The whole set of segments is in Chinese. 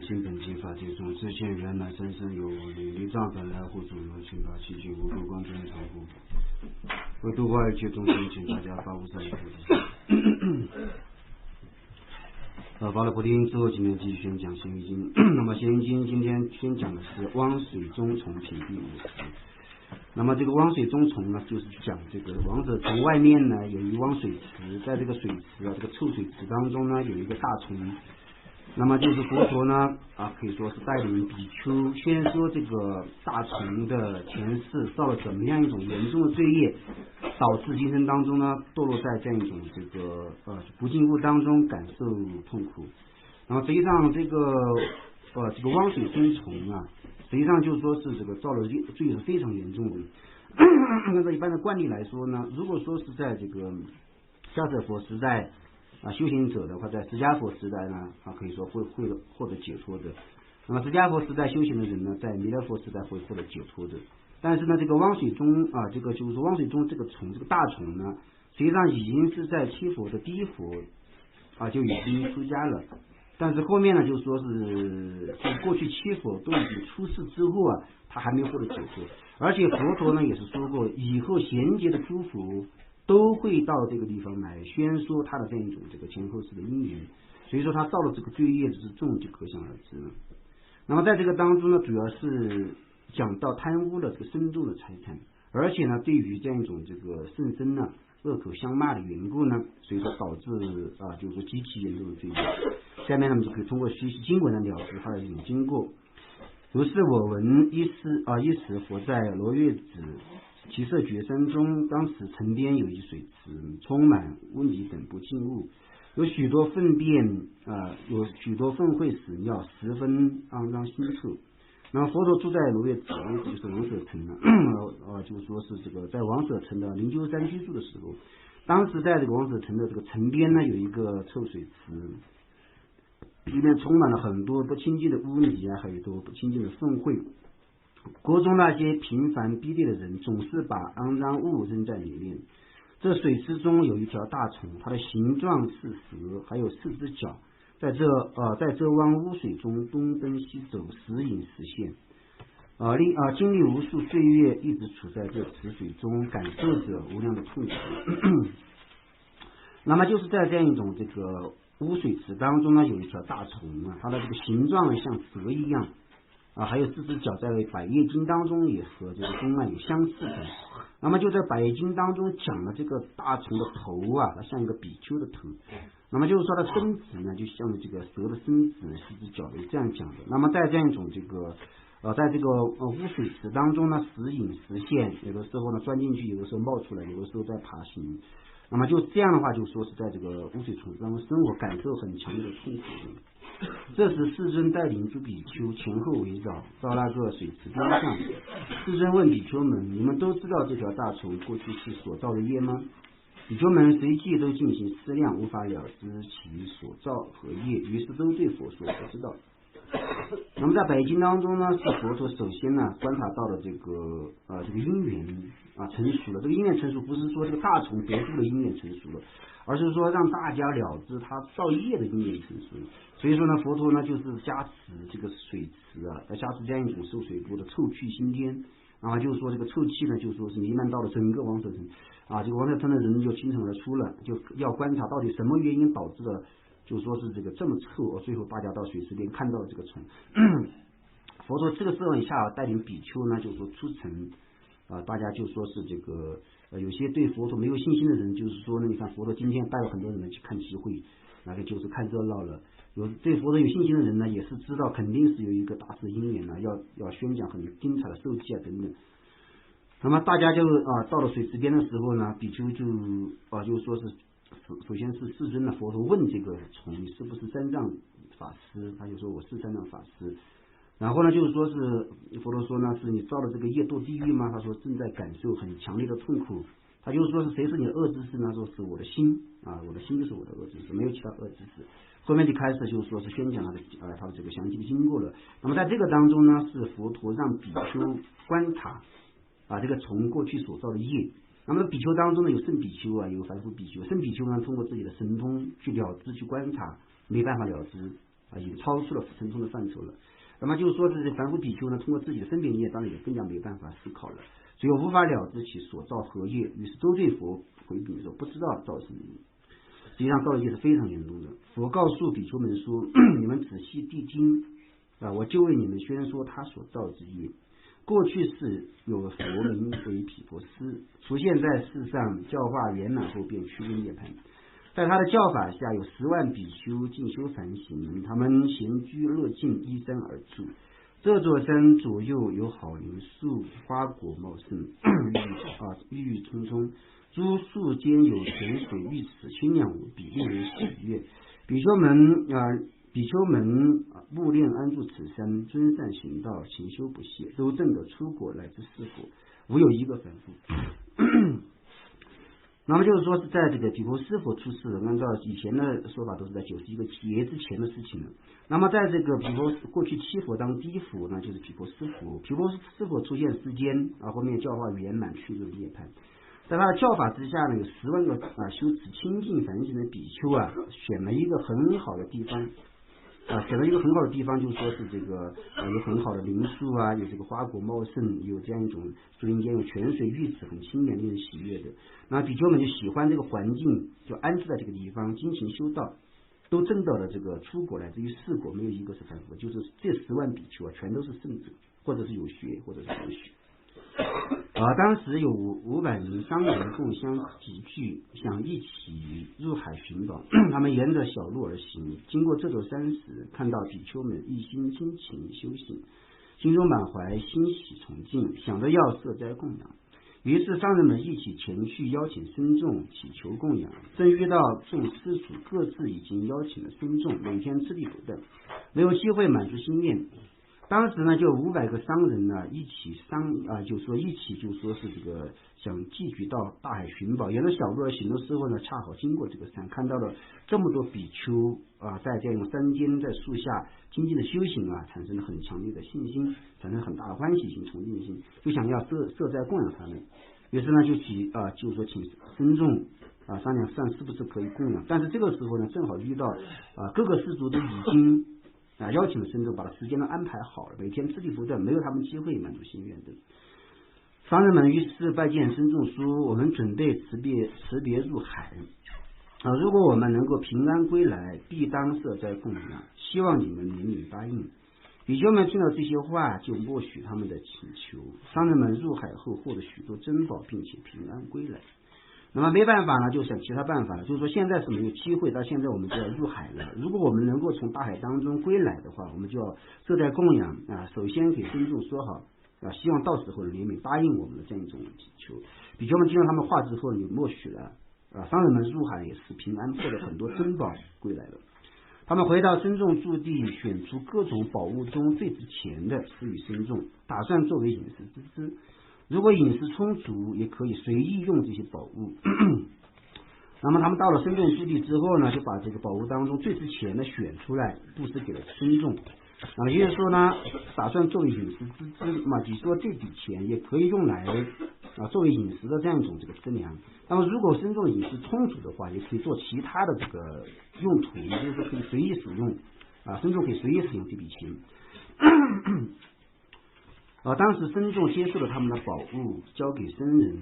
新本经法界中，自现原来真身有离障本来护主有请把其境无度光真常护，为度化一切众生，请大家发无上菩提心。发了菩提心之后，今天继续宣讲《咸鱼经》。那么《咸鱼经》今天宣讲的是汪水中虫品第50。那么这个汪水中虫呢，就是讲这个王者城外面呢有一汪水池，在这个水池这个臭水池当中呢有一个大虫。那么就是佛陀呢可以说是带领比丘先说这个大虫的前世造了怎么样一种严重的罪业，导致今生当中呢堕落在这样一种这个不净物当中，感受痛苦。那么实际上这个汪水中虫实际上就是说是这个造了罪是非常严重的。按照一般的惯例来说呢，如果说是在这个下者佛时代修行者的话，在释迦佛时代呢可以说会获得解脱的。那么释迦佛时代修行的人呢，在弥勒佛时代会获得解脱的。但是呢，这个汪水中这个就是说汪水中这个虫，这个大虫呢，实际上已经是在七佛的第一佛就已经出家了。但是后面呢，就说是过去七佛都已经出世之后他还没有获得解脱。而且佛陀呢也是说过，以后贤劫的诸佛都会到这个地方来宣说他的这样一种这个前后世的因缘，所以说他造了这个罪业之重就可想而知了。那么在这个当中呢，主要是讲到贪污了这个深重的财产，而且呢对于这样一种这个圣僧呢恶口相骂的缘故呢，所以说导致就是说极其严重的罪业。下面呢我们就可以通过学习经文来了解它的这种经过。如是我闻一时佛在罗月子其色觉山中，当时城边有一水池，充满污泥等不净物，有许多粪便有许多粪秽屎尿，十分肮脏腥臭。那么佛陀住在罗月子，就是王舍城就是说是这个在王舍城的灵鹫山居住的时候，当时在这个王舍城的这个城边呢有一个臭水池，里面充满了很多不清净的污泥还有多不清净的粪秽。国中那些平凡逼劣的人总是把肮脏物扔在里面。这水池中有一条大虫，它的形状是蛇，还有4只脚，在这汪污水中东奔西走，时隐时现。经历无数岁月，一直处在这池水中，感受着无量的痛苦。那么就是在这样一种这个污水池当中呢，有一条大虫它的这个形状呢像蛇一样还有4只脚，在百叶经当中也和这个公案有相似的。那么就在百叶经当中讲了这个大虫的头它像一个比丘的头，那么就是说它的身子呢就像这个蛇的身子，4只脚这样讲的。那么在这样一种这个在这个污水池当中呢，时隐时现，有的时候呢钻进去，有的时候冒出来，有的时候在爬行。那么就这样的话，就说是在这个污水池当中生活，感受很强烈的痛苦的。这时世尊带领诸比丘前后围绕到那个水池边上。世尊问比丘们：你们都知道这条大虫过去是所造的业吗？比丘们随即都进行思量，无法了知其所造何业，于是都对佛说：不知道。那么在百经当中呢，是佛陀首先呢观察到了这个因缘成熟了。这个因缘成熟不是说这个大虫得度的因缘成熟了，而是说让大家了知他造业的因缘成熟。所以说呢，佛陀呢就是加持这个水池加持这样一种受水部的臭气熏天就是说这个臭气呢就说是弥漫到了整个王舍城这个王舍城的人就倾城而出了，就要观察到底什么原因导致了就说是这个这么臭最后大家到水池边看到了这个虫。佛陀这个时候一下带领比丘呢就说出城大家就说是这个有些对佛陀没有信心的人，就是说呢你看佛陀今天带了很多人去看集会，那个就是看热闹了。对佛陀有信心的人呢，也是知道肯定是有一个大事因缘要宣讲很精彩的受记等等。那么大家就到了水池边的时候呢，比丘就说是首先是世尊的佛陀问这个虫：你是不是三藏法师？他就说我是三藏法师。然后呢就是说是佛陀说呢，是你造了这个业堕地狱吗？他说正在感受很强烈的痛苦。他就是说是谁是你的恶知识呢？说是我的心我的心就是我的恶知识，没有其他恶知识。后面就开始就是说是宣讲他的这个详细的经过了。那么在这个当中呢，是佛陀让比丘观察这个虫过去所造的业。那么比丘当中呢有圣比丘有凡夫比丘。圣比丘呢通过自己的神通去了知去观察，没办法了知已经超出了神通的范畴了。那么就是说，这些凡夫比丘呢，通过自己的分别业，当然也更加没办法思考了，只有无法了知其所造何业。于是周对佛回禀说，不知道造什么业。实际上造的业是非常严重的。佛告诉比丘们说，你们仔细谛听我就为你们宣说他所造之业。过去世有个佛名为毗婆尸，出现在世上，教化圆满后便趋于涅槃。在他的教法下，有10万比丘进修梵行，他们闲居乐境，依山而住。这座山左右有好林树，花果茂盛，郁郁葱葱，诸树间有泉水浴池，清凉无比，令人喜悦。比丘们目练安住此山，尊善行道，勤修不懈，都证得出果乃至世果，无有一个凡夫。那么就是说是在这个毗婆尸佛出世，按照以前的说法都是在91个劫之前的事情了。那么在这个毗婆过去7佛当第1佛呢，就是毗婆尸佛。毗婆尸佛出现世间后面教化圆满，去入涅槃。在他的教法之下呢，有10万个修持清净梵行的比丘选了一个很好的地方。选了一个很好的地方，就是说是这个有很好的林树有这个花果茂盛，有这样一种树林间有泉水浴池，很清凉令人喜悦的。那比丘们就喜欢这个环境，就安置在这个地方，精勤修道，都证到了这个出果乃至于世果，没有一个是凡夫，就是这10万比丘全都是圣者，或者是有学，或者是无学。当时有500名商人共相集聚，想一起入海寻宝。他们沿着小路而行，经过这座山时，看到比丘们一心精勤修行，心中满怀欣喜崇敬，想着要设斋供养。于是商人们一起前去邀请僧众，祈求供养。正遇到众施主各自已经邀请了僧众，每天吃力不断，没有机会满足心愿。当时呢，就500个商人呢一起就说是这个想寄居到大海寻宝。沿着小路而行的时候呢，恰好经过这个山，看到了这么多比丘在这样山间在树下精进的修行产生了很强烈的信心，产生很大的欢喜心、崇敬心，就想要设斋供养他们。于是呢，就说请僧众商量是不是可以供养。但是这个时候呢，正好遇到各个施主都已经邀请了僧众，把时间都安排好了，每天吃力不断，没有他们机会满足心愿的。商人们于是拜见僧众说，我们准备辞别入海如果我们能够平安归来，必当设斋供养，希望你们勉励答应。比丘们听到这些话，就默许他们的请求。商人们入海后获得许多珍宝，并且平安归来。那么没办法呢，就想其他办法了，就是说现在是没有机会，到现在我们就要入海了。如果我们能够从大海当中归来的话，我们就要设斋供养首先给僧众说好希望到时候怜悯答应我们的这样一种祈求。比丘们听到他们话之后就默许了商人们入海也是平安，获得很多珍宝归来了。他们回到僧众驻地，选出各种宝物中最值钱的施予僧众，打算作为饮食之资。如果饮食充足，也可以随意用这些宝物。那么他们到了僧众驻地之后呢，就把这个宝物当中最值钱的选出来，布施给了僧众。也就是说呢，打算作为饮食之资嘛，就说这笔钱也可以用来作为饮食的这样一种这个资粮。那么如果僧众饮食充足的话，也可以做其他的这个用途，也就是说可以随意使用僧众可以随意使用这笔钱。当时僧众接受了他们的宝物，交给僧人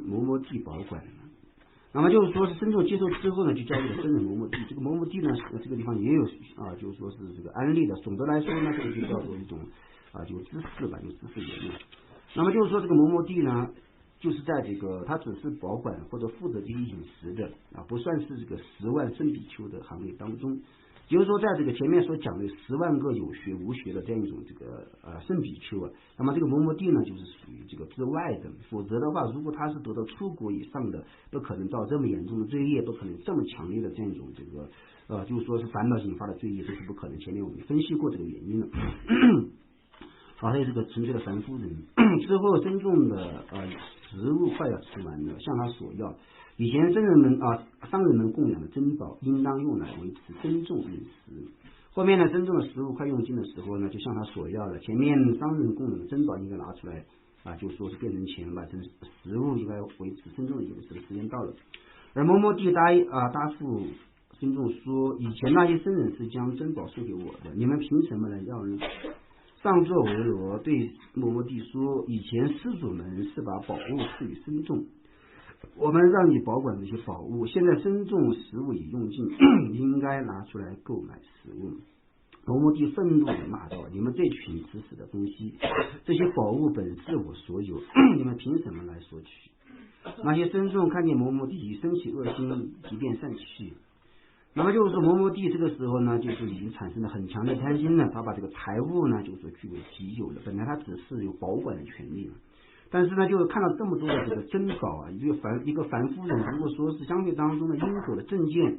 摩摩地保管。那么就是说是僧众接受之后呢，就交给了僧人摩摩地。这个摩摩地呢，这个地方也有就是说是这个安利的。总的来说呢，这个就叫做一种就知识吧，有知识言论。那么就是说这个摩摩地呢，就是在这个他只是保管或者负责这些饮食的不算是这个10万圣比丘的行列当中。就是说在这个前面所讲的10万个有学无学的这样一种这个圣比丘那么这个摩摩地呢就是属于这个之外的。否则的话，如果他是得到出国以上的，不可能造这么严重的罪业，不可能这么强烈的这样一种这个就是说是烦恼引发的罪业，这是不可能。前面我们分析过这个原因了。还有这个纯粹的凡夫人。之后僧众的食物快要吃完了，向他索要。以前僧人们商人们供养的珍宝，应当用来维持僧众饮食。后面呢，僧众的食物快用尽的时候呢，就向他索要了。前面商人供养的珍宝应该拿出来就说是变成钱吧，食物应该维持僧众的饮食的时间到了。而摩摩地答复孙仲说：“以前那些僧人是将珍宝送给我的，你们凭什么来要呢？”上座维罗对摩摩帝说：“以前施主们是把宝物赐予僧众，我们让你保管这些宝物，现在僧众食物已用尽，应该拿出来购买食物。”摩摩帝愤怒地骂道：“你们这群吃死的东西，这些宝物本是我所有，你们凭什么来索取？”那些僧众看见摩摩帝生起恶心，即便散去。那么就是说，摩摩帝这个时候呢，就是已经产生了很强的贪心了，他把这个财物呢，就是说据为己有了。本来他只是有保管的权利，但是呢，就是看到这么多的这个珍宝啊，一个凡夫人，如果说是相对当中的因果的正见，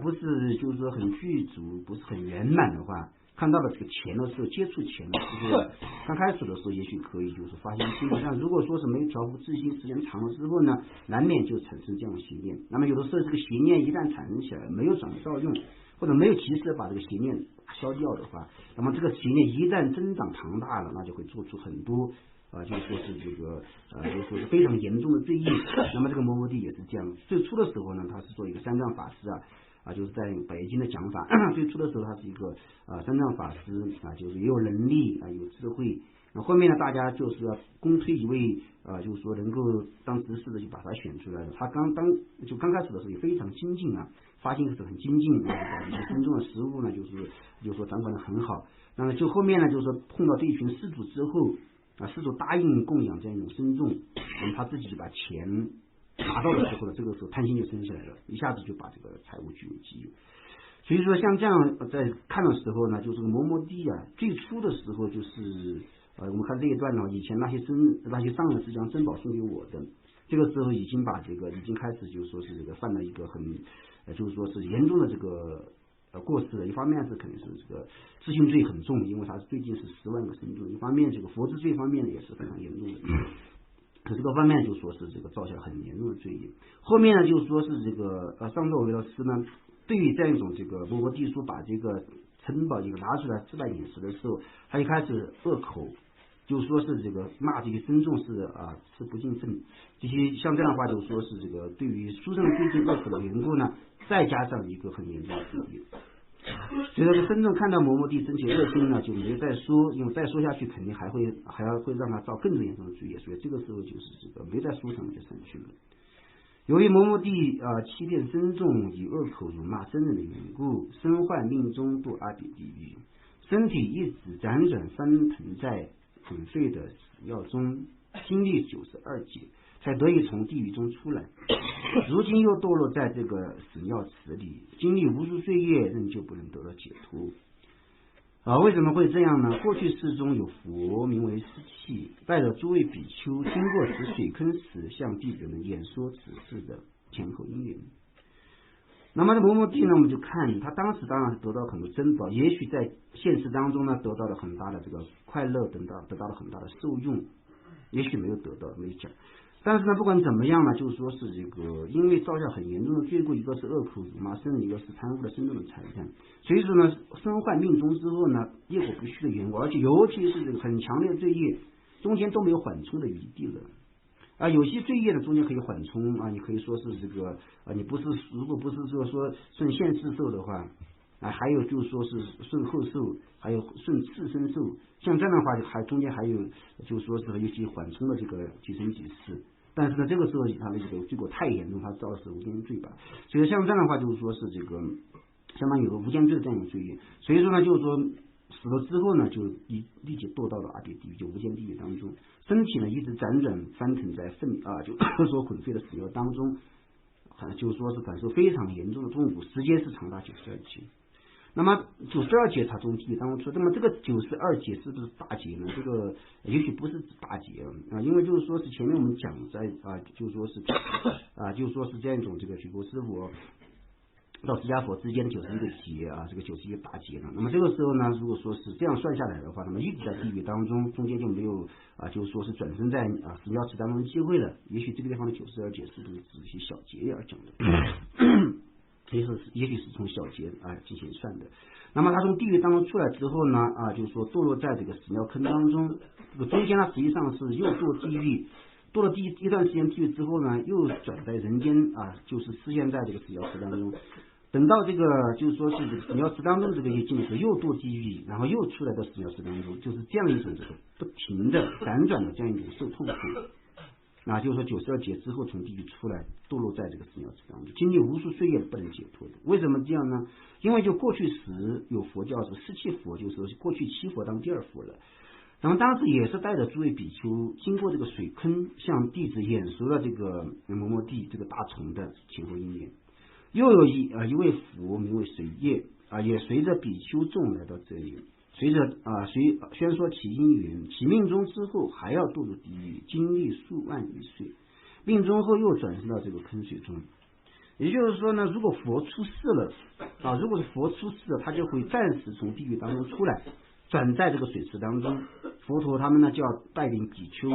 不是就是说很具足，不是很圆满的话，看到了这个钱的时候，接触钱的时候，刚开始的时候也许可以就是发现心念，但如果说是没有调伏自心，时间长了之后呢，难免就产生这样的邪念。那么有的时候这个邪念一旦产生起来，没有转造用，或者没有及时把这个邪念消掉的话，那么这个邪念一旦增长庞大了，那就会做出很多就是说是这个就是说是非常严重的罪业。那么这个摩摩帝也是这样，最初的时候呢，他是做一个三藏法师就是在北京的讲法，最初的时候他是一个三藏法师就是也有能力有智慧。后面呢，大家就是要公推一位就是说能够当执事的，就把他选出来了。他刚开始的时候也非常精进发心是很精进，把一些僧众的食物呢，就是说掌管的很好。那么就后面呢，就是说碰到这一群施主之后施主答应供养这样一种僧众，那么他自己就把钱拿到的时候呢，这个时候贪心就生起来了，一下子就把这个财物据为己有。所以说像这样在看的时候呢，就是摩摩帝最初的时候就是我们看这一段呢，以前那些上人是将珍宝送给我的，这个时候已经把这个已经开始就是说是这个犯了一个很就是说是严重的这个过失了。一方面是肯定是这个知性罪很重，因为他最近是10万个僧众；一方面这个佛制罪方面呢也是非常严重的。可是各方面就说是这个造下很严重的罪业。后面呢，就是说是这个上座维罗斯呢，对于这样一种这个摩摩帝说把这个珍宝这个拿出来置办饮食的时候，他一开始恶口，就说是这个骂这个僧众是吃不尽分，这些像这样的话就说是这个对于书生最近恶口的缘故呢，再加上一个很严重的罪业。所以这个僧众看到摩摩帝生起恶心呢，就没再说，因为再说下去肯定还会让他造更严重的罪业，所以这个时候就是这个没再说什么就散去了。由于摩摩帝欺骗僧众，以恶口辱骂僧人的缘故，身患命中堕阿鼻地狱，身体一直辗转翻腾在滚沸的死药中，经历92劫，才得以从地狱中出来。如今又堕落在这个死药池里，经历无数岁月，仍旧不能得到解脱。为什么会这样呢？过去世中有佛名为湿气，带着诸位比丘经过此水坑时，向弟子们演说此事的前后因缘。那么摩摩帝呢，我们就看他当时当然是得到很多珍宝，也许在现实当中呢得到了很大的这个快乐，得到了很大的受用，也许没有得到，没讲。但是呢，不管怎么样呢，就是说是这个，因为造下很严重的罪过，一个是恶口辱骂僧人，一个是贪污了僧众的财产，所以说呢，身患命中之后呢，业果不续的缘故，而且尤其是这个很强烈的罪业，中间都没有缓冲的余地了。有些罪业的中间可以缓冲你可以说是这个你如果不是说顺现世受的话还有就是说是顺后受，还有顺次生受，像这样的话中间还有就是说是有些缓冲的这个几生几世。但是呢，这个时候他的这个罪过太严重，他造的是无间罪吧。所以像这样的话，就是说是这个相当于有个无间罪的这样一个罪业。所以说呢，就是说死了之后呢，就立即堕到了阿鼻地狱，就无间地狱当中，身体呢一直辗转翻腾在就说滚沸的死药当中，就是说是感受非常严重的痛苦，时间是长达92劫。那么92劫他从地狱当中出，那么这个92劫是不是大劫呢？这个也许不是大劫因为就是说是前面我们讲在就是说是就是说是这样一种这个举国师傅到释迦佛之间的91个劫这个91个大劫呢。那么这个时候呢，如果说是这样算下来的话，那么一直在地狱当中，中间就没有就是说是转生在死药池当中的机会了。也许这个地方的92劫是不是指一些小劫而讲的？也许是从小劫进行算的。那么他从地狱当中出来之后呢就是说堕落在这个死尿坑当中，这个中间他实际上是又堕地狱，堕了一段时间地狱之后呢，又转在人间就是出现在这个死药池当中。等到这个就是说是这个死鸟池当中这个业境的时候，又堕地狱，然后又出来到死鸟池当中，就是这样一种这个不停的辗转的这样一种受痛苦。就是说92劫之后从地狱出来，堕落在这个死鸟池当中，经历无数岁月不能解脱的。为什么这样呢？因为就过去时有佛教是释气佛，就是说过去七佛当第二佛了。然后当时也是带着诸位比丘经过这个水坑，向弟子演说了这个摩摩地这个大虫的前后因缘。又有一位佛名为水叶也随着比丘众来到这里，随着宣说其因缘，其命终之后还要堕入地狱，经历数万余岁，命终后又转生到这个坑水中。也就是说呢，如果佛出世了如果是佛出世了，他就会暂时从地狱当中出来，转在这个水池当中。佛陀他们呢就要带领比丘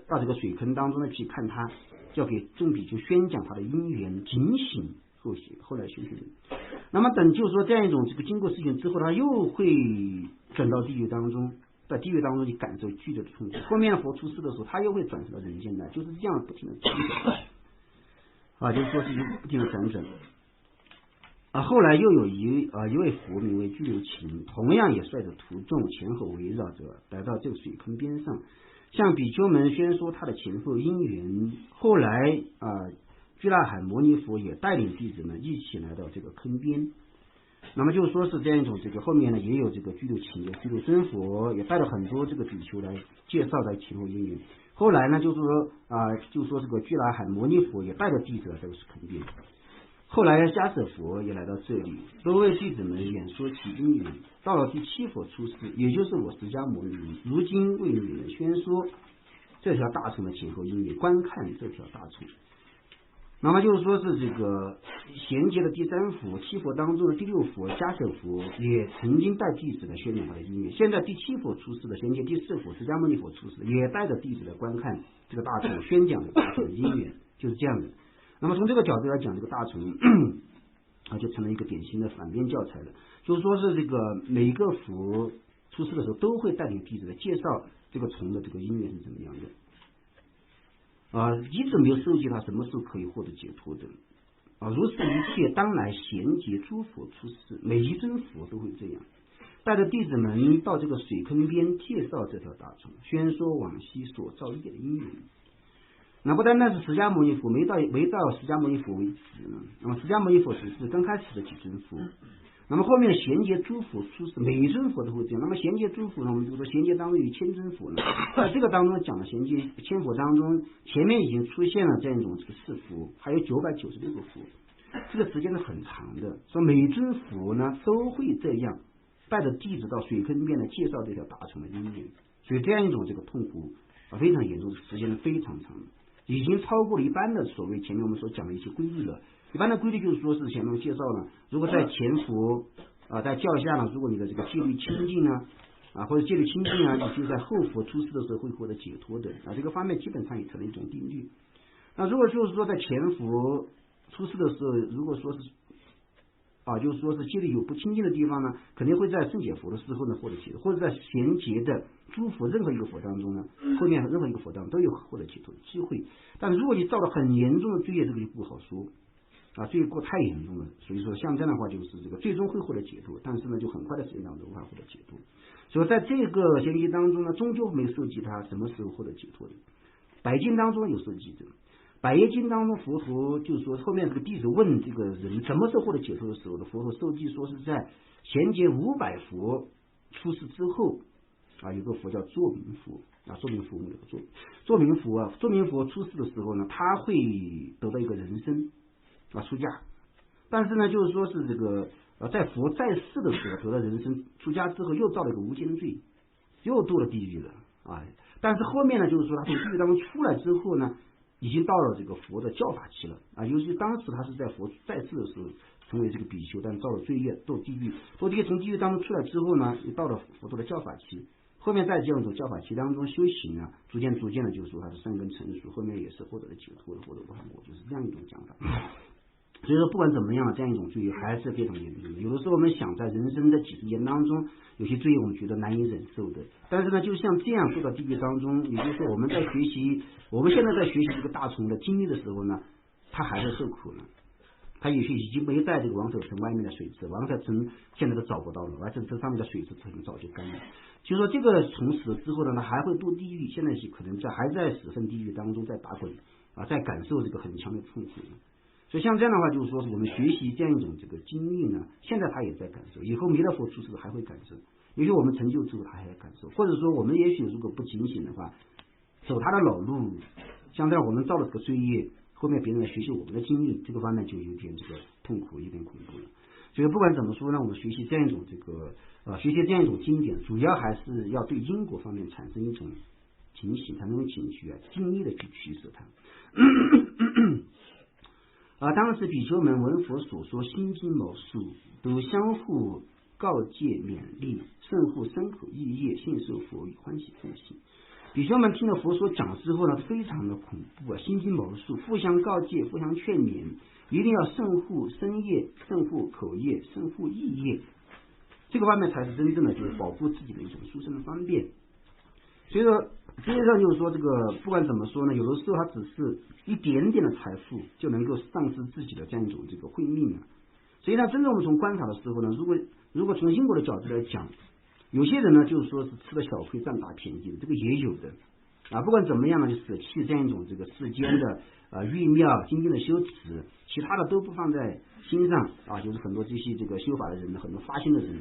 到这个水坑当中呢去看他，就要给众比丘宣讲他的因缘，警醒后来修行。那么等就是说这样一种这个经过事情之后，他又会转到地狱当中，在地狱当中去感受剧烈的痛苦。后面佛出世的时候，他又会转生到人间来，就是这样不停的转就是说是不停的辗转。后来又有一位佛名为居留情，同样也率着徒众前后围绕着来到这个水坑边上，向比丘们宣说他的前后因缘。后来居拉罕摩尼佛也带领弟子们一起来到这个坑边。那么就是说是这样一种这个后面呢也有这个居留情的居留尊佛也带了很多这个比丘来介绍在前后因缘。后来呢就是说这个居拉罕摩尼佛也带着弟子来到坑边。后来迦舍佛也来到这里，都为弟子们演说其因缘。到了第七佛出世，也就是我释迦牟尼，如今为你们宣说这条大虫的前后因缘，观看这条大虫。那么就是说是这个衔接的第三佛七佛当中的第六佛迦舍佛也曾经带弟子来宣讲他的因缘。现在第七佛出世的衔接第四佛释迦牟尼佛出世，也带着弟子来观看这个大虫，宣讲大虫的因缘，就是这样的。那么从这个角度来讲，这个大虫就成了一个典型的反面教材了。就是说是这个每一个佛出世的时候，都会带领弟子来介绍这个虫的这个因缘是怎么样的。即使没有受记，他什么时候可以获得解脱的如是一切当来衔接诸佛出世，每一尊佛都会这样带着弟子们到这个水坑边介绍这条大虫，宣说往昔所造业的因缘。那不单单是释迦牟尼佛，没到释迦牟尼佛为止呢。那么释迦牟尼佛只是刚开始的几尊佛，那么后面衔接诸佛出世，每一尊佛都会这样。那么衔接诸佛呢，我们就说衔接当中有千尊佛呢，在这个当中讲的衔接千佛当中，前面已经出现了这样一种这个四佛，还有996个佛，这个时间是很长的。说每尊佛呢都会这样带着弟子到水坑边来介绍这条大虫的因缘，所以这样一种这个痛苦非常严重，时间非常长，已经超过了一般的所谓前面我们所讲的一些规律了。一般的规律就是说是前面介绍了，如果在前佛在教下呢，如果你的这个戒律清净或者戒律清净你就在后佛出世的时候会获得解脱的这个方面基本上也成了一种定律。那如果就是说在前佛出世的时候，如果说是就是说是戒律有不清净的地方呢，肯定会在圣解佛的时候呢获得解脱，或者在衔接的诸佛任何一个佛当中呢，后面任何一个佛当中都有获得解脱的机会。但如果你造了很严重的罪业，这个就不好说罪过太严重了，所以说像这样的话就是这个最终会获得解脱，但是呢就很快的时间当中无法获得解脱。所以在这个衔接当中呢，终究没受记他什么时候获得解脱的。百经当中有受记的，百业经当中佛陀就是说后面这个弟子问这个人什么时候获得解脱的时候的，佛陀受记说是在衔接500佛出世之后有个佛叫作明佛作明佛作明佛出世的时候呢，他会得到一个人身出家，但是呢就是说是这个在佛在世的时候得到人身，出家之后又造了一个无间罪，又堕了地狱了但是后面呢就是说他从地狱当中出来之后呢，已经到了这个佛的教法期了尤其当时他是在佛在世的时候成为这个比丘，但造了罪业堕地狱，从地狱当中出来之后呢，又到了佛陀的教法期。后面在这样一种教法期当中修行逐渐的就是说他的善根成熟，后面也是获得了解脱的，获得无上果，就是这样一种讲法。所以说不管怎么样，这样一种罪业还是非常严重的。有的时候我们想在人生的几十年当中，有些罪业我们觉得难以忍受的，但是呢就像这样做到地狱当中，也就是说我们现在在学习这个大虫的经历的时候呢，他还是受苦了他也许已经没在这个王舍城外面的水池，王舍城现在都找不到了，而且这上面的水池很早就干了。就说这个从死之后呢，他还会堕地狱，现在是可能还在死生地狱当中在打滚在感受这个很强的痛苦。所以像这样的话，就是说是我们学习这样一种这个经历呢，现在他也在感受，以后弥勒佛出世还会感受，也许我们成就之后他还要感受，或者说我们也许如果不警醒的话，走他的老路，像这样我们造了这个罪业，后面别人来学习我们的经历，这个方面就有点这个痛苦，有点恐怖了。所以不管怎么说呢，我们学习这样一种这个学习这样一种经典，主要还是要对因果方面产生一种警醒，产生警觉尽力的去取舍它。当时比丘们闻佛所说心经描述，都相互告诫勉励，甚乎身口意业，信受佛语，欢喜奉行。比丘们听了佛所讲之后呢，非常的恐怖心经描述，互相告诫，互相劝勉，一定要慎护身业，慎护口业，慎护意业，这个方面才是真正的就是保护自己的一种殊胜的方便。所以说实际上就是说这个不管怎么说呢，有的时候它只是一点点的财富就能够丧失自己的这样一种这个慧命所以呢，真正我们从观察的时候呢，如果从因果的角度来讲，有些人呢就是说是吃了小亏占大便宜的，这个也有的不管怎么样呢，就舍弃这样一种这个世间的欲妙精进的修持，其他的都不放在心上就是很多这些这个修法的人，很多发心的人，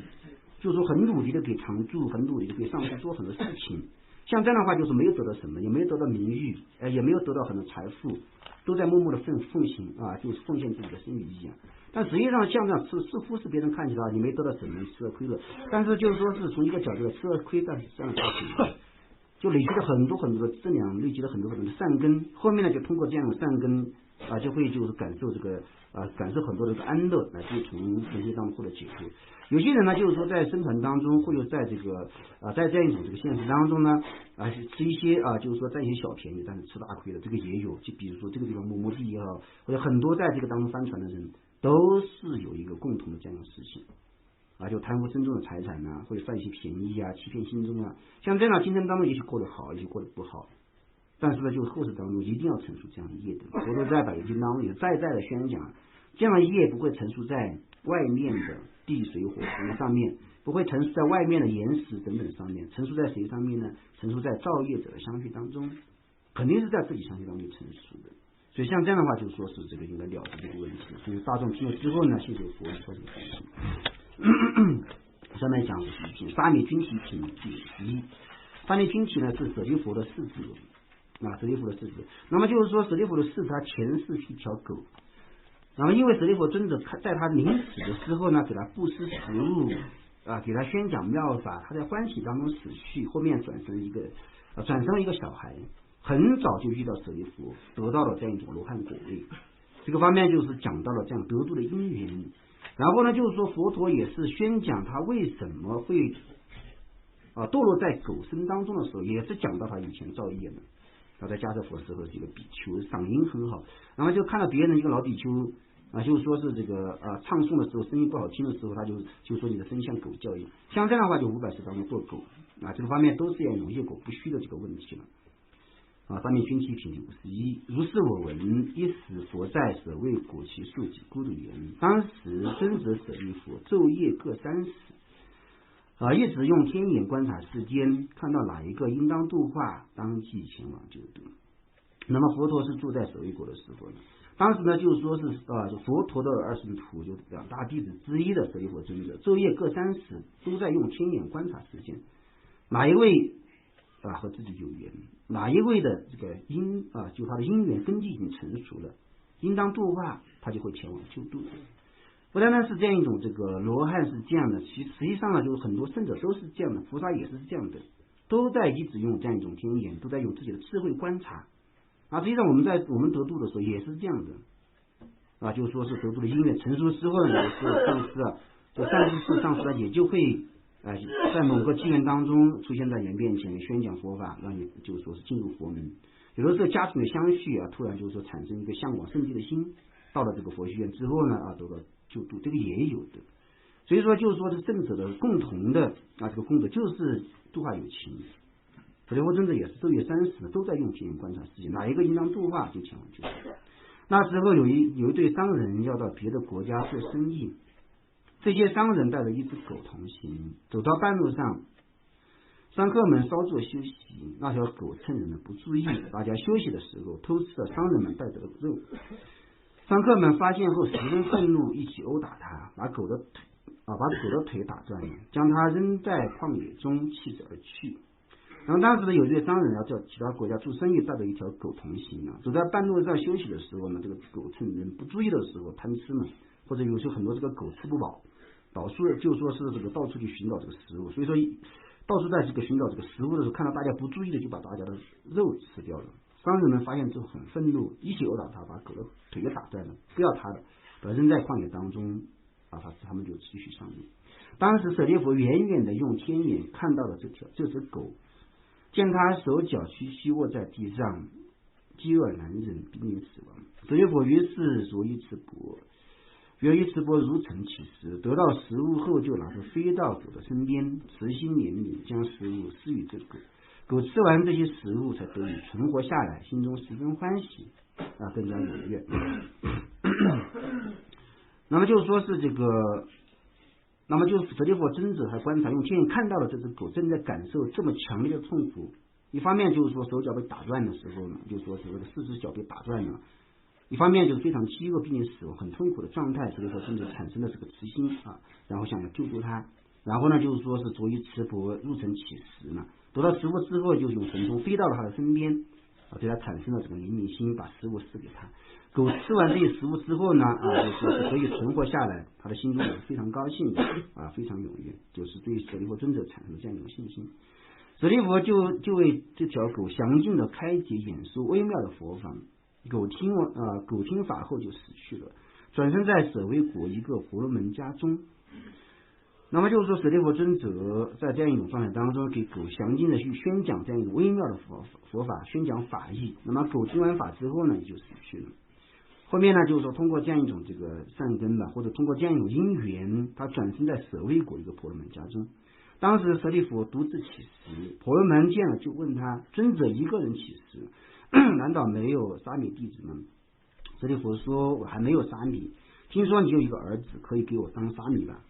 就是说很努力的给常住，很努力的给上师做很多事情，像这样的话就是没有得到什么，也没有得到名誉也没有得到很多财富，都在默默的奉行就是奉献自己的生命意义但实际上像这样似乎是别人看起来你没得到什么，吃了亏了，但是就是说是从一个角度来吃了亏，但是这样的事情就累积了很多很多的质量，累积了很多很多的善根，后面呢就通过这样的善根就会就是感受这个感受很多的安乐，来自从人生当中获得解脱。有些人呢就是说在生存当中，或者在这个在这样一种这个现实当中呢吃一些就是说占一些小便宜，但是吃大亏的，这个也有。就比如说这个地方某某地也好，或者很多在这个当中翻船的人，都是有一个共同的这样的事情就贪污僧众的财产或者占一些便宜欺骗心中像这样的今生当中也许过得好，也许过得不好，但是呢就是后世当中一定要陈述这样的业的。佛陀在《百业经》当中也再再的宣讲，这样的业不会陈述在外面的地水火风上面，不会陈述在外面的岩石等等上面，陈述在谁上面呢？陈述在造业者的相续当中，肯定是在自己相续当中陈述的。所以像这样的话就说是这个应该了解这个问题。所以大众听了之后呢，信受佛说这个事情下面讲沙弥均提品第11。沙弥均提呢是舍利弗的世子舍利弗的世子。那么就是说舍利弗的世子他前世是一条狗，然后因为舍利弗尊者在他临死的时候呢，给他布施食物给他宣讲妙法，他在欢喜当中死去，后面转生了一个小孩，很早就遇到舍利弗，得到了这样一种罗汉果位。这个方面就是讲到了这样得度的因缘。然后呢就是说佛陀也是宣讲他为什么会堕落在狗身当中的时候，也是讲到他以前造业呢。他在迦叶佛时候这个比丘嗓音很好，然后就看到别人一个老比丘就是说是这个唱诵的时候声音不好听的时候，他就说你的声像狗叫一样，像这样的话就500世当中做狗这个方面都是要有业果不虚的这个问题了上面均提品51。如是我闻，一时佛在，舍为果其数及孤独言，当时尊者舍利弗昼夜各30一直用天眼观察世间，看到哪一个应当度化，当即前往救度。那么佛陀是住在舍卫国的时候呢，当时呢就是说是佛陀的二圣徒，就2大弟子之一的舍利弗尊者，昼夜各30都在用天眼观察世间，哪一位和自己有缘，哪一位的这个就他的因缘根基已经成熟了，应当度化，他就会前往救度。不单单是这样一种这个罗汉是这样的，实际上呢就是很多圣者都是这样的，菩萨也是这样的，都在一直用这样一种天眼，都在用自己的智慧观察实际上我们得度的时候也是这样的就是说是得度的因缘成熟之后呢，也是上师就善知识上师也就会在某个机缘当中出现在你面前宣讲佛法，让你就是说是进入佛门。有的时候家庭的相续突然就是说产生一个向往圣地的心，到了这个佛学院之后呢得到救度，这个也有的。所以说就是说是圣者的共同的这个功德就是度化有情。舍利弗尊者也是昼夜30都在用天眼观察世界，哪一个应当度化就前往救度。那时候有一对商人要到别的国家做生意，这些商人带着一只狗同行，走到半路上，商客们稍作休息，那条狗趁人们不注意，大家休息的时候偷吃了商人们带着的肉。商客们发现后十分愤怒，一起殴打他，把狗的腿打断了，将他扔在旷野中弃之而去。然后当时有一对商人要到其他国家做生意，带着一条狗同行走在半路上休息的时候呢，这个狗趁人不注意的时候贪吃嘛，或者有时候很多这个狗吃不饱，导致就说是这个到处去寻找这个食物，所以说到处在这个寻找这个食物的时候，看到大家不注意的就把大家的肉吃掉了。商人们发现之后很愤怒，一起殴打他，把狗的腿给打断了，不要他的，把扔在旷野当中，他们就继续上路。当时舍利弗远远的用天眼看到了这只狗，见他手脚屈膝卧在地上，饥饿难忍，濒临死亡。舍利弗于是着衣吃帛，约一吃帛如尘起食，得到食物后就拿着飞到狗的身边，慈心怜悯，将食物施与这狗。狗吃完这些食物才得以存活下来，心中十分欢喜，更加踊跃。那么就说是这个，那么就是舍利弗尊者还观察用天眼看到了这只狗正在感受这么强烈的痛苦，一方面就是说手脚被打断的时候呢，就说是这个四只脚被打断了，一方面就是非常饥饿并且死亡很痛苦的状态，所以说尊者产生了这个慈心然后想要救助他，然后呢就是说是着衣吃帛入尘起食呢，得到食物之后就用尘中飞到了他的身边，对他产生了这个怜悯心，把食物施给他。狗吃完这些食物之后呢，就说是可以存活下来，他的心中也是非常高兴的，非常踊跃，就是对舍利弗尊者产生了这样一种信心。舍利弗就为这条狗详尽的开解演说微妙的佛法，狗听法后就死去了，转生在舍卫国一个婆罗门家中。那么就是说舍利弗尊者在这样一种状态当中，给狗详尽的去宣讲这样一种微妙的佛法，宣讲法义。那么狗听完法之后呢，也就死去了。后面呢，就是说通过这样一种这个善根或者通过这样一种因缘，他转生在舍卫国一个婆罗门家中。当时舍利弗独自起食，婆罗门见了就问他：尊者一个人起食，难道没有沙弥弟子吗？舍利弗说：我还没有沙弥，听说你有一个儿子，可以给我当沙弥吧。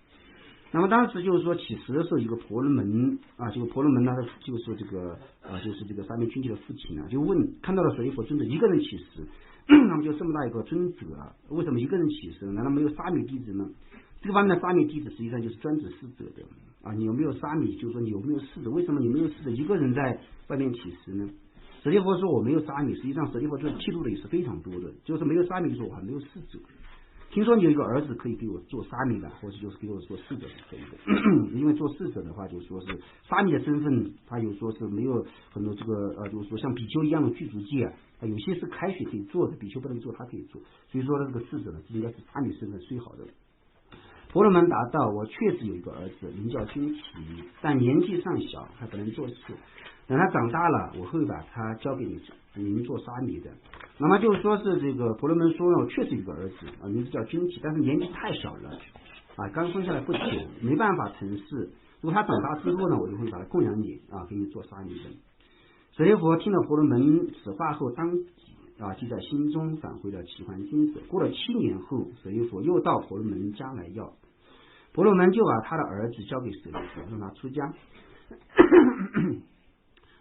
那么当时就是说起食的时候，一个婆罗门这个婆罗门呢，就是说这个就是这个沙弥群体的父亲就问，看到了舍利弗尊者一个人起食，那么就这么大一个尊者为什么一个人起食？难道没有沙弥弟子呢？这个方面的沙弥弟子实际上就是专指侍者的你有没有沙弥？就是说你有没有侍者？为什么你没有侍者一个人在外面起食呢？舍利弗说我没有沙弥，实际上舍利弗这记录的也是非常多的，就是没有沙弥，说我还没有侍者。听说你有一个儿子可以给我做沙弥吧，或者就是给我做侍者是可以的。因为做侍者的话，就说是沙弥的身份，他有说是没有很多这个就是说像比丘一样的具足戒有些是开许可以做的，比丘不能做，他可以做。所以说这个侍者呢，应该是沙弥身份最好的。婆罗门答道：我确实有一个儿子，名叫君提，但年纪尚小，还不能做事。等他长大了，我会把他交给您做沙弥的。那么就是说是这个婆罗门说呢，我确实有个儿子名字叫君提，但是年纪太小了刚生下来不久，没办法成事。如果他长大之后呢，我就会把他供养你给你做沙弥的。舍利弗听了婆罗门此话后，当即记在心中，返回了奇桓精舍。过了7年后，舍利弗又到婆罗门家来要，婆罗门就把他的儿子交给舍利弗，让他出家。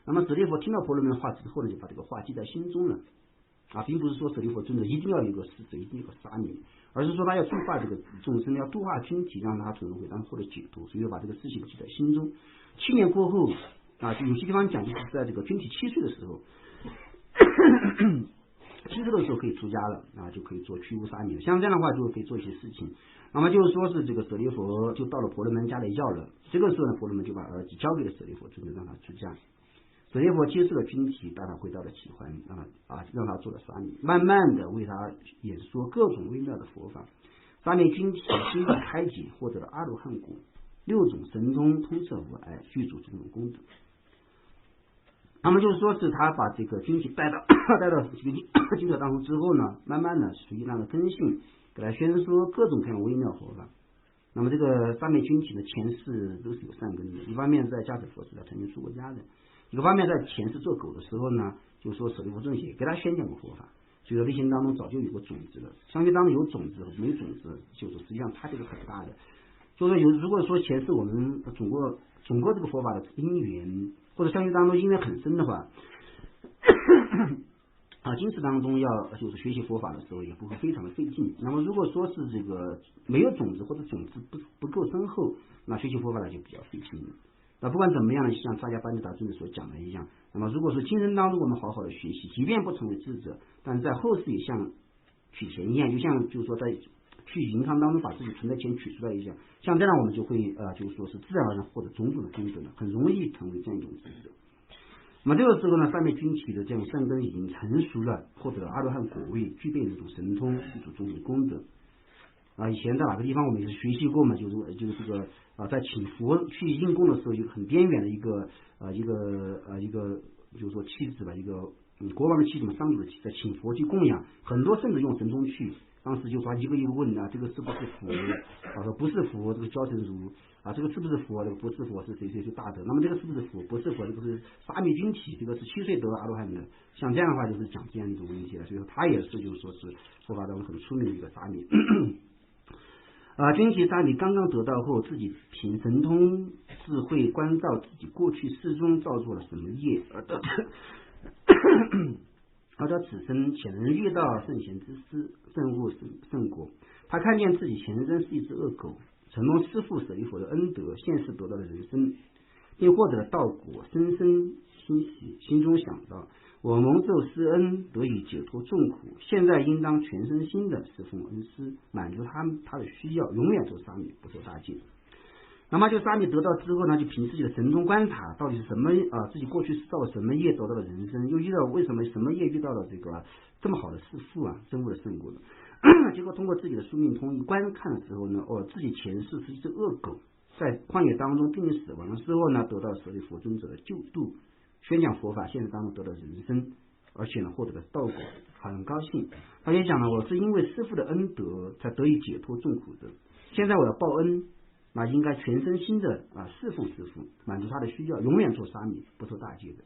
那么舍利弗听到婆罗门的话之后呢，就把这个话记在心中了并不是说舍利弗尊者一定要有一个侍者，一定有个沙弥，而是说他要度化这个众生，要度化群体，让他从轮回当中获得解脱，所以把这个事情记在心中。7年过后有些地方讲就是在这个群体7岁的时候7岁的时候可以出家了就可以做虚无沙弥了。像这样的话就可以做一些事情。那么就是说是这个舍利弗就到了婆罗门家来要了，这个时候呢，婆罗门就把儿子交给了舍利弗尊者，让他出家。舍利弗接受了群体，带他回到了奇桓让他做了沙弥，慢慢的为他演说各种微妙的佛法。沙弥群体心地开解，获得了阿罗汉果，6种神通通彻无碍，具足种种功德。那么就是说是他把这个群体带到这个经舍当中之后呢，慢慢的随着他的根性，给他宣说各种各样微妙佛法。那么这个沙弥群体的前世都是有善根的，一方面在迦叶佛时代曾经出过家的，一个方面在前世做狗的时候呢，就说舍利弗尊者也给他宣讲过佛法，就内心当中早就有过种子了。相续当中有种子和没种子，就是实际上差别是很大的。就是如果说前世我们总过这个佛法的因缘，或者相续当中因缘很深的话，今世当中要就是学习佛法的时候也不会非常的费劲。那么如果说是这个没有种子或者种子不够深厚，那学习佛法呢就比较费劲了。那不管怎么样呢，像扎伽班尼达尊者所讲的一样，那么如果说今生当中我们好好的学习，即便不成为智者，但是在后世也像取钱一样，就像就是说在去银行当中把自己存的钱取出来一样，像这样我们就会就是说是自然而然获得种种的功德了，很容易成为这样一种智者。那么这个时候呢，上面均体的这种善根已经成熟了，获得了阿罗汉果位，具备这种神通，一种种种功德。以前在哪个地方我们也是学习过嘛，就是这个在请佛去应供的时候，有很边远的一个就是说妻子吧，一个国王的妻子嘛，商主的妻子请佛去供养，很多甚至用神通去，当时就说一个一个问这个是不是佛？说不是佛，这个焦神如这个是不是佛？这个不是佛，是谁大德？那么这个是不是佛？不是佛，这个是沙弥均体，这个是7岁得阿罗汉的。像这样的话，就是讲这样一种问题了。所以说他也是就是说是佛法当中很出名的一个沙弥。均体沙弥刚刚得到后，自己凭神通智慧关照自己过去世中造作了什么业，而到此生且能遇到圣贤之师，证悟圣果。他看见自己前生是一只恶狗，承蒙师父舍利弗的恩德，现世得到了人生，并获得了道果，深深欣喜，心中想到：我蒙受师恩，得以解脱众苦，现在应当全身心的侍奉恩师，满足他的需要，永远做沙弥，不做大戒。那么就沙弥得到之后呢，就凭自己的神通观察，到底是什么自己过去造了什么业得到了人生，又遇到为什么什么业遇到了这么好的师父证悟了圣果的。结果通过自己的宿命通一观看的时候呢，自己前世是一只恶狗，在旷野当中濒临死亡的时候呢，得到舍利弗尊者的救度，宣讲佛法，现实当中得到人生，而且呢获得了道果，很高兴。他也讲了，我是因为师父的恩德才得以解脱众苦的，现在我要报恩，应该全身心的侍奉师父，满足他的需要，永远做沙弥，不受大戒的。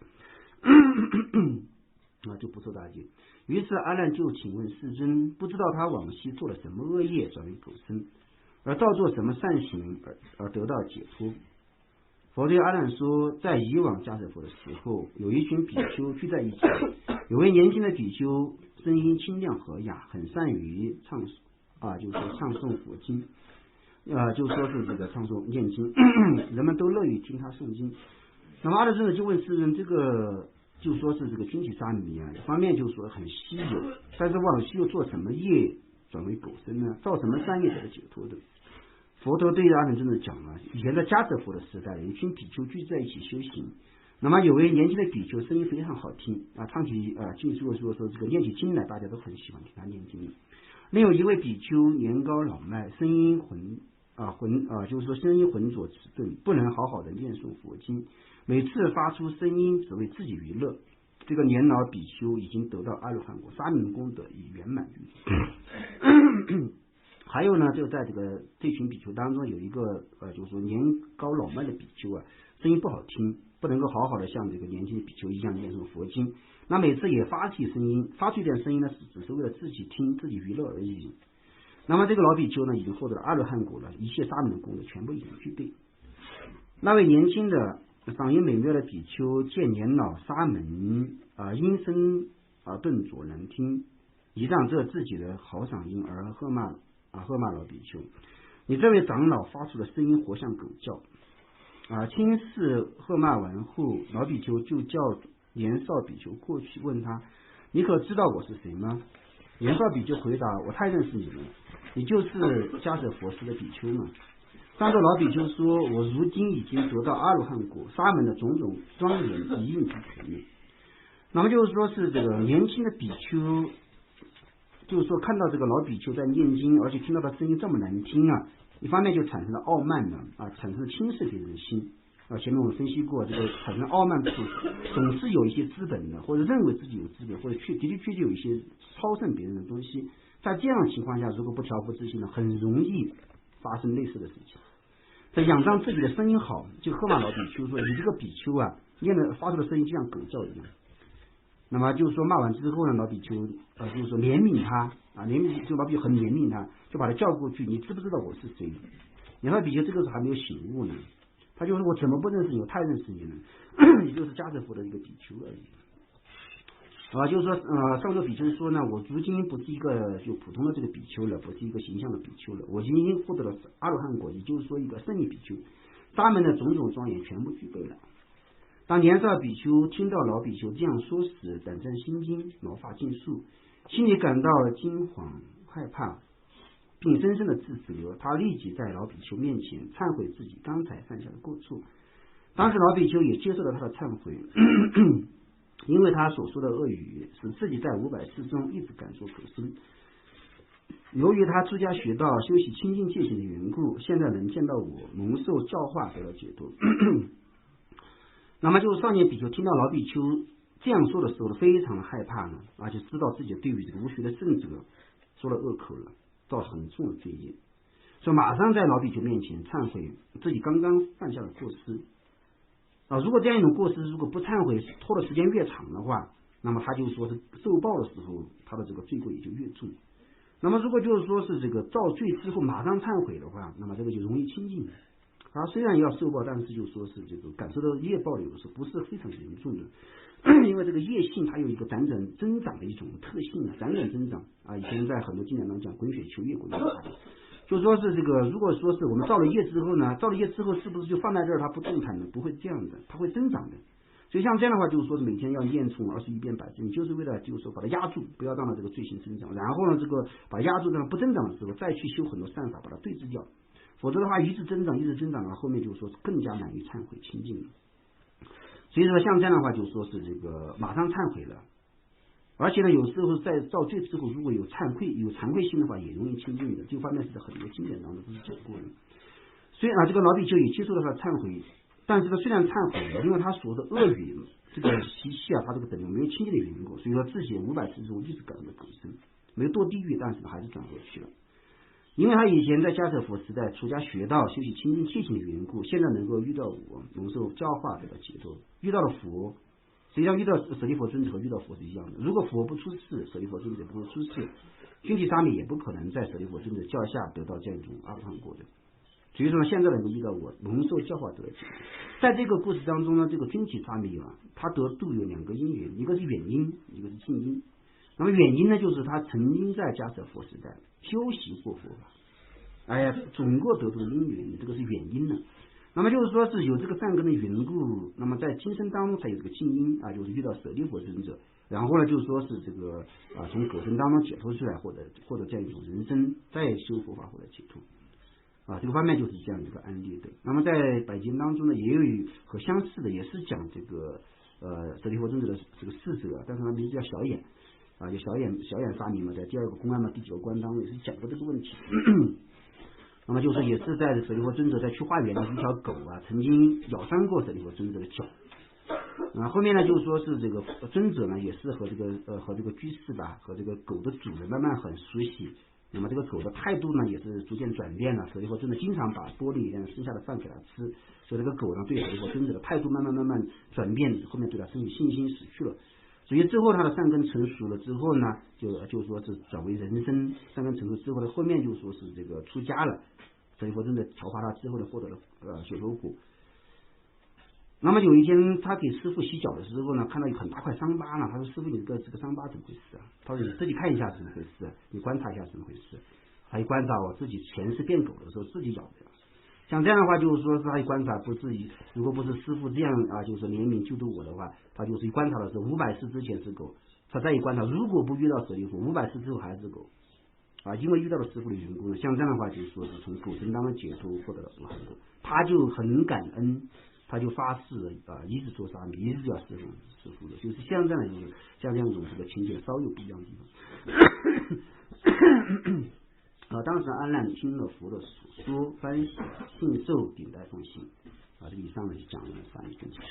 就不受大戒。于是阿难就请问世尊，不知道他往昔做了什么恶业转为狗身，而造作什么善行而得到解脱。佛对阿难说，在以往迦叶佛的时候，有一群比丘聚在一起，有位年轻的比丘声音清亮和雅，很善于就是说唱诵佛经，就说是这个唱诵念经，人们都乐于听他诵经。那么阿难尊者就问世尊，这个就说是这个均体沙弥一方面就说很稀有，但是往昔又做什么业转为狗身呢？造什么善业得到解脱的？佛陀对阿难尊者讲了，以前在迦叶佛的时代，有一群比丘聚在一起修行，那么有位年轻的比丘声音非常好听唱起说这个念起经来，大家都很喜欢听他念经。另有一位比丘年高老迈，声音就是说声音浑浊迟钝，不能好好的念诵佛经，每次发出声音只为自己娱乐。这个年老比丘已经得到阿罗汉果，沙弥功德已圆满于还有呢，就在这群比丘当中有一个就是说年高老迈的比丘声音不好听，不能够好好的像这个年轻的比丘一样念诵佛经，那每次也发出一点声音呢，只是为了自己听自己娱乐而已。那么这个老比丘呢，已经获得了阿罗汉果了，一切沙弥的功德全部已经具备。那位年轻的嗓音美妙的比丘见年老沙门音声顿浊难听，倚仗着自己的好嗓音而喝骂老比丘，你这位长老发出的声音活像狗叫。轻视喝骂完后，老比丘就叫年少比丘过去，问他：你可知道我是谁吗？年少比丘回答：我太认识你了，你就是迦叶佛师的比丘嘛。当着老比丘说：我如今已经得到阿罗汉果，沙门的种种庄严一应之全面。那么就是说是这个年轻的比丘，就是说看到这个老比丘在念经，而且听到他声音这么难听一方面就产生了傲慢产生了轻视别人的心前面我们分析过，这个产生傲慢总是有一些资本的，或者认为自己有资本，或者的确有一些超胜别人的东西，在这样的情况下，如果不调伏自心很容易发生类似的事情。在仰仗自己的声音好，就喝骂老比丘说：你这个比丘念的发出的声音就像狗叫一样。那么就是说骂完之后呢，老比丘就是说怜悯他就老比丘很怜悯他，就把他叫过去，你知不知道我是谁？老比丘这个时候还没有醒悟呢，他就说我怎么不认识你，我太认识你了，也就是迦叶佛的一个比丘而已。就是说上座比丘说呢，我如今不是一个就普通的这个比丘了，不是一个形象的比丘了，我已经获得了阿罗汉果，也就是说一个胜利比丘，沙门的种种庄严全部具备了。当年少比丘听到老比丘这样说时，胆战心惊，毛发尽竖，心里感到惊惶害怕，并深深的自责。他立即在老比丘面前忏悔自己刚才犯下的过错。当时老比丘也接受了他的忏悔，因为他所说的恶语使自己在500世中一直感受可生。由于他出家学道修习清净戒行的缘故，现在能见到我，蒙受教化，得到解脱。那么就是少年比丘听到老比丘这样说的时候，非常的害怕呢，就知道自己对于这个无学的圣者说了恶口了，造了很重的罪业，所以马上在老比丘面前忏悔自己刚刚犯下的过失。如果这样一种过失如果不忏悔，拖的时间越长的话，那么他就说是受报的时候，他的这个罪过也就越重。那么如果就是说是这个造罪之后马上忏悔的话，那么这个就容易清净。虽然要受报，但是就说是这个感受到业报有的时候不是非常严重的，因为这个业性它有一个辗转增长的一种特性辗转增长以前在很多经典当中讲滚雪球业滚雪球，就说是这个如果说是我们造了业之后呢，造了业之后是不是就放在这儿它不动弹的？不会这样的，它会增长的。所以像这样的话，就是说是每天要念诵21遍百字，就是为了就是说把它压住，不要让它这个罪行增长，然后呢这个把它压住，让它不增长的时候再去修很多善法把它对治掉。否则的话一直增长后面就是说更加难于忏悔清净了。所以说像这样的话就说是这个马上忏悔了，而且呢有时候在造罪之后如果有惭愧心的话也容易清净的，这方面是在很多经典当中都是讲过的。所以这个老比丘也接受了他的忏悔，但是他虽然忏悔了，因为他所说的恶语这个习气他这个等没有清净的缘故，所以说自己500世中一直感到可生，没有堕地狱，但是还是转过去了。因为他以前在迦叶佛时代出家学道修习清净戒行的缘故，现在能够遇到我，蒙受教化得到解脱，遇到了佛，实际上遇到舍利弗尊者和遇到佛是一样的。如果佛不出世，舍利弗尊者不会出世，君提沙弥也不可能在舍利弗尊者教下得到这样一种阿罗汉果的。所以说现在能够遇到我，蒙受教化得到解脱。在这个故事当中呢，这个君提沙弥他得度有2个因缘，一个是远因，一个是近因。那么远因呢，就是他曾经在迦叶佛时代修习过佛法，总过得度的因缘，这个是远因呢。那么就是说是有这个善根的缘故，那么在今生当中才有这个近因就是遇到舍利弗尊者，然后呢就是说是这个从葛生当中解脱出来，获得这样一种人生，再修佛法获得解脱这个方面就是这样一个案例的。那么在百经当中呢，也有和相似的，也是讲这个舍利弗尊者的这个逝者，但是他名字叫小眼就小眼沙弥嘛，在第2个公案第9个关当中也是讲过这个问题。那么就是也是在舍利弗尊者在去化缘的一条狗曾经咬伤过舍利弗尊者的脚。后面呢就是说是这个尊者呢也是和这个居士和这个狗的主人慢慢很熟悉。那么这个狗的态度呢也是逐渐转变了，舍利弗尊者经常把玻璃里面剩下的饭给它吃，所以这个狗呢对舍利弗尊者的态度慢慢转变，后面对他身体信心死去了。所以之后他的善根成熟了之后呢，就说是转为人身，善根成熟之后呢，后面就说是这个出家了。舍利弗尊者调化他之后呢，获得了雪罗果。那么有一天他给师父洗脚的时候呢，看到有很大块伤疤呢，他说师父你这个伤疤怎么回事他说你自己看一下怎么回事，你观察一下怎么回事。他一观察我自己前世变狗的时候自己咬的。像这样的话就是说是他一观察不自己，如果不是师父这样就是怜悯救度我的话，他就是一观察的时候500世之前是狗，他再一观察如果不遇到舍利弗500世之后还是狗因为遇到了师父的缘故，像这样的话就是说是从狗身当中解脱获得了阿罗汉果，他就很感恩，他就发誓一直做沙弥，一直要侍奉师父的，就是像这样一种这个情节稍有不一样的地方。当时阿难听了佛的所说，欢喜信受，顶戴奉行这个以上呢就讲了沙弥分享。